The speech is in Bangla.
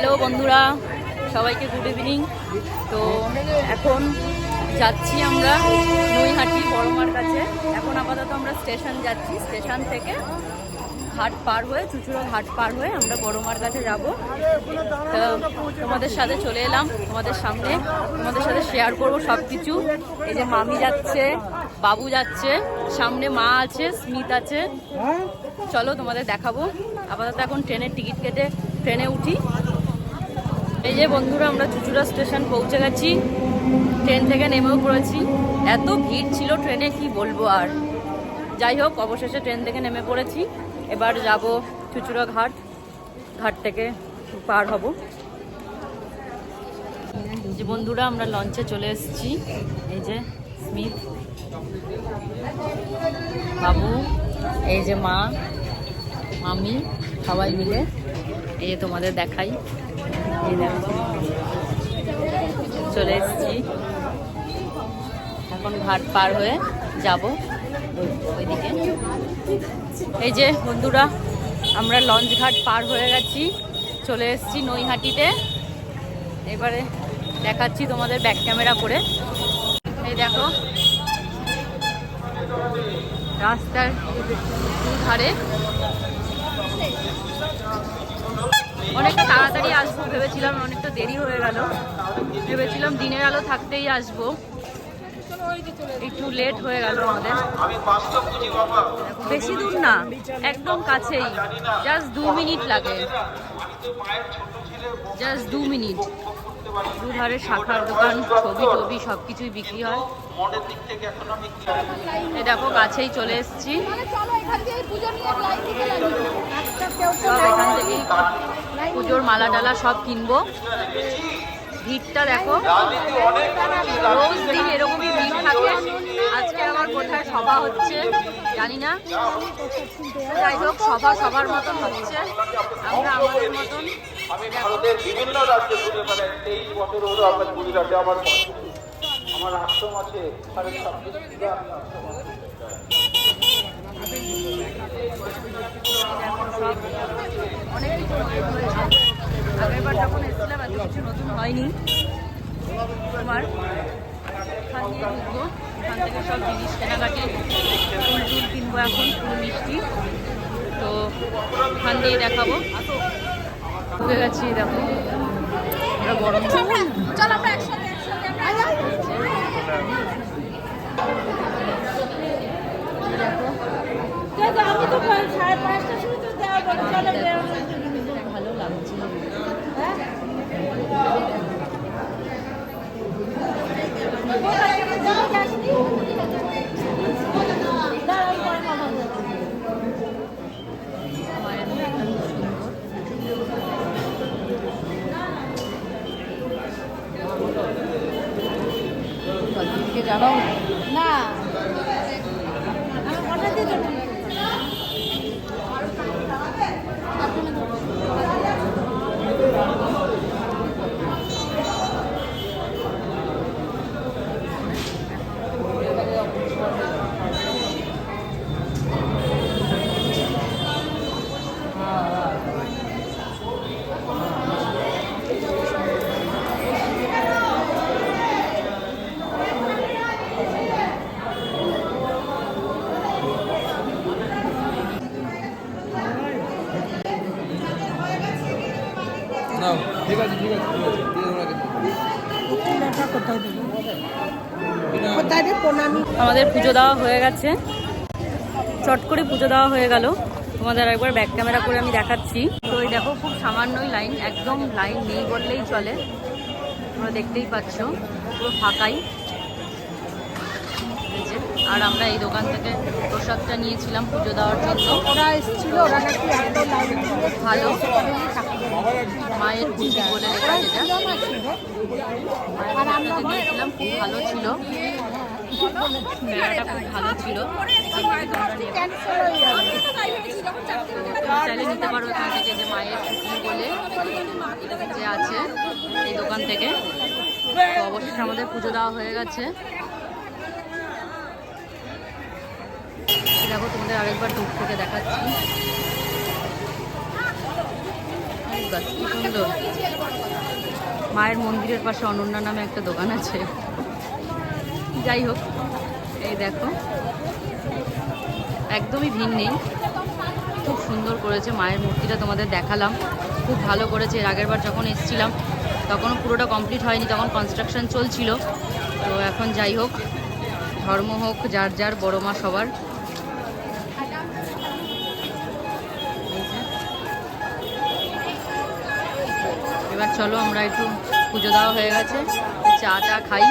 হ্যালো বন্ধুরা, সবাইকে গুড ইভিনিং। তো এখন যাচ্ছি আমরা নৈহাটি বড়মার কাছে। এখন আপাতত আমরা স্টেশন যাচ্ছি, স্টেশন থেকে ঘাট পার হয়ে চুচুড়া ঘাট পার হয়ে আমরা বড়মার কাছে যাব। তো তোমাদের সাথে চলে এলাম, তোমাদের সামনে তোমাদের সাথে শেয়ার করব সব কিছু। এই যে মামি যাচ্ছে, বাবু যাচ্ছে, সামনে মা আছে, স্মিত আছে। চলো তোমাদের দেখাবো। আপাতত এখন ট্রেনের টিকিট কেটে ট্রেনে উঠি। এই যে বন্ধুরা, আমরা চুচুড়া স্টেশন পৌঁছে গেছি, ট্রেন থেকে নেমেও পড়েছি। এত ভিড় ছিল ট্রেনে, কি বলবো আর। যাই হোক, অবশেষে ট্রেন থেকে নেমে পড়েছি। এবার যাব চুচুড়া ঘাট, ঘাট থেকে পার হব। যে বন্ধুরা, আমরা লঞ্চে চলে এসেছি। এই যে স্মিত, বাবু, এই যে মা, মামি, সবাই মিলে। এই যে তোমাদের দেখাই, এই দেখো চলে এসেছি। এখন ঘাট পার হয়ে যাব ওইদিকে। এই যে বন্ধুরা, আমরা লঞ্চ ঘাট পার হয়ে গেছি, চলে এসেছি নৈহাটিতে। এবারে দেখাচ্ছি তোমাদের ব্যাক ক্যামেরা করে। এই দেখো রাস্তার দুধারে অনেকটা তাড়াতাড়ি আসবো ভেবেছিলাম, অনেকটা দেরি হয়ে গেল। ভেবেছিলাম দিনের আলো থাকতেই আসবো, একটু লেট হয়ে গেল আমাদের। বেশি দূর না, একদম কাছেই, জাস্ট 2 মিনিট লাগে, জাস্ট 2 মিনিট। দুধারে শাখার দোকান, ছবি টবি সব কিছুই বিক্রি হয়। এই দেখো কাছেই চলে এসেছি, সব এখান থেকেই পুজোর মালা টালা সব কিনবো। ভিড়টা দেখো, রোজ দিন এরকমই ভিড় থাকে। আজকে আমার কোথায় সভা হচ্ছে জানি না, যাই হোক সভা সবার মতন হচ্ছে, আমরা আমাদের মতন। আমি ভারতের বিভিন্ন রাজ্যে ঘুরে বেড়াই, 23 বছর হলো আমার গুজরাটে আমার আশ্রম আছে। আগেরবার যখন এসেছিলাম এত কিছু নতুন হয়নি। তোমার এখান দিয়ে ঢুকবো, এখান থেকে সব জিনিস কেনাকাটি, ফুল টুল কিনবো, এখন ফুল মিষ্টি। তো এখান দিয়ে দেখাবো। ঢুকে গেছি, দেখো গরম। চল আমরা একসাথে আমি তো 5:30টার সময় তো দেওয়া বলি। চলো ভালো লাগছে। জানাও না অর্ডার দিয়ে দেবো। ঠিক আছে ঠিক আছে আমাদের পুজো দেওয়া হয়ে গেছে, চট করে পুজো দেওয়া হয়ে গেল। তোমাদের একবার ব্যাক ক্যামেরা করে আমি দেখাচ্ছি। তো এই দেখো, খুব সামান্যই লাইন, একদম লাইন নেই বললেই চলে। তোমরা দেখতেই পাচ্ছ পুরো ফাঁকাই। আর আমরা এই দোকান থেকে প্রসাদটা নিয়েছিলাম পুজো দেওয়ার জন্য। ওরা এসেছিল, ওরা নাকি এত লাইন দিয়ে ভালো মায়ের পুজো বলে লেখা, যেটা আর আমরা নিয়েছিলাম, খুব ভালো ছিল, মেলাটা খুব ভালো ছিল। চাইলে নিতে পারো এখান থেকে, যে মায়ের পুজো বলে যে আছে এই দোকান থেকে। তো অবশেষে আমাদের পুজো দেওয়া হয়ে গেছে। দেখো তোমাদের আরেকবার দূর থেকে দেখাচ্ছি। গাছ কি সুন্দর। মায়ের মন্দিরের পাশে অনন্যা নামে একটা দোকান আছে। যাই হোক, এই দেখো একদমই ভিড় নেই, খুব সুন্দর করেছে। মায়ের মূর্তিটা তোমাদের দেখালাম, খুব ভালো করেছে। এর আগের বার যখন এসেছিলাম তখনও পুরোটা কমপ্লিট হয়নি, তখন কনস্ট্রাকশন চলছিল। তো এখন যাই হোক, ধর্ম হোক যার যার, বড় মা সবার। এবার চলো আমরা একটু পুজো দেওয়া হয়ে গেছে, চা টা খাই।